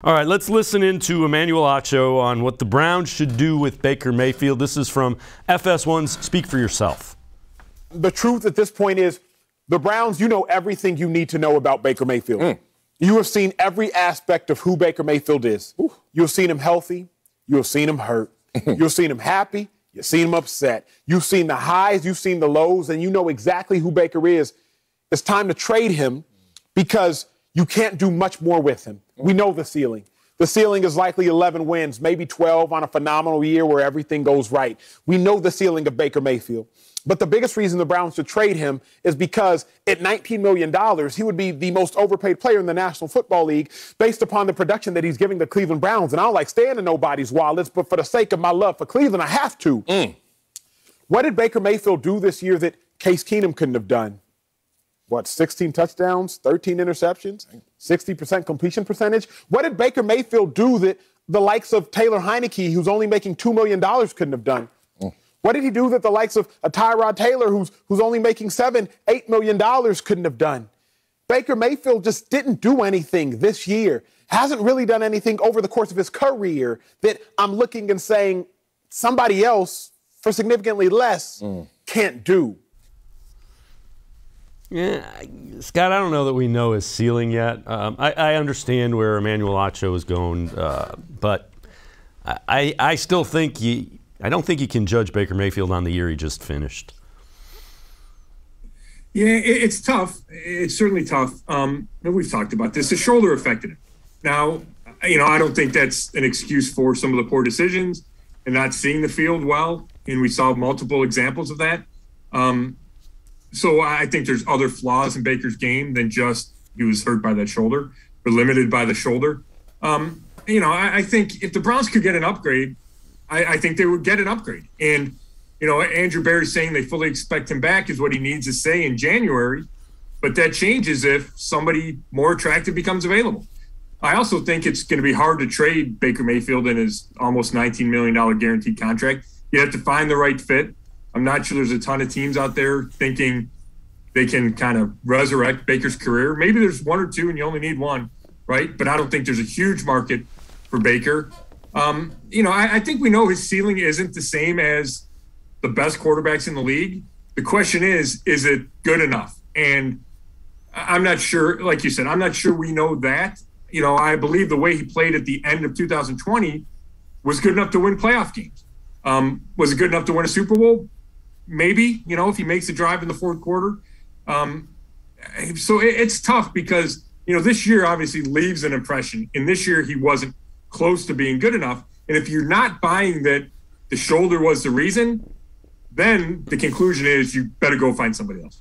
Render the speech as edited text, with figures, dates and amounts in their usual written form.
All right, let's listen into Emmanuel Acho on what the Browns should do with Baker Mayfield. This is from FS1's Speak for Yourself. The truth at this point is the Browns, you know everything you need to know about Baker Mayfield. You have seen every aspect of who Baker Mayfield is. You've seen him healthy. You've seen him hurt. You've seen him happy. You've seen him upset. You've seen the highs. You've seen the lows. And you know exactly who Baker is. It's time to trade him because you can't do much more with him. We know the ceiling. The ceiling is likely 11 wins, maybe 12 on a phenomenal year where everything goes right. We know the ceiling of Baker Mayfield. But the biggest reason the Browns should trade him is because at $19 million, he would be the most overpaid player in the National Football League based upon the production that he's giving the Cleveland Browns. And I don't like staying in nobody's wallets, but for the sake of my love for Cleveland, I have to. What did Baker Mayfield do this year that Case Keenum couldn't have done? 16 touchdowns, 13 interceptions, 60% completion percentage? What did Baker Mayfield do that the likes of Taylor Heineke, who's only making $2 million, couldn't have done? What did he do that the likes of Tyrod Taylor, who's only making $8 million, couldn't have done? Baker Mayfield just didn't do anything this year, hasn't really done anything over the course of his career that I'm looking and saying somebody else for significantly less can't do. Yeah, Scott, I don't know that we know his ceiling yet. I understand where Emmanuel Acho is going, but I still think I don't think you can judge Baker Mayfield on the year he just finished. Yeah, it's tough. It's certainly tough. We've talked about this. The shoulder affected him. Now, I don't think that's an excuse for some of the poor decisions and not seeing the field well, and we saw multiple examples of that. So I think there's other flaws in Baker's game than just he was hurt by that shoulder or limited by the shoulder. I think if the Browns could get an upgrade, I think they would get an upgrade. And, Andrew Berry saying they fully expect him back is what he needs to say in January. But that changes if somebody more attractive becomes available. I also think it's going to be hard to trade Baker Mayfield in his almost $19 million guaranteed contract. You have to find the right fit. I'm not sure there's a ton of teams out there thinking they can kind of resurrect Baker's career. Maybe there's one or two and you only need one, right? But I don't think there's a huge market for Baker. I think we know his ceiling isn't the same as the best quarterbacks in the league. The question is it good enough? And I'm not sure, like you said, I'm not sure we know that. I believe the way he played at the end of 2020 was good enough to win playoff games. Was it good enough to win a Super Bowl? Maybe, if he makes a drive in the fourth quarter. So it's tough because, this year obviously leaves an impression. And this year he wasn't close to being good enough. And if you're not buying that the shoulder was the reason, then the conclusion is you better go find somebody else.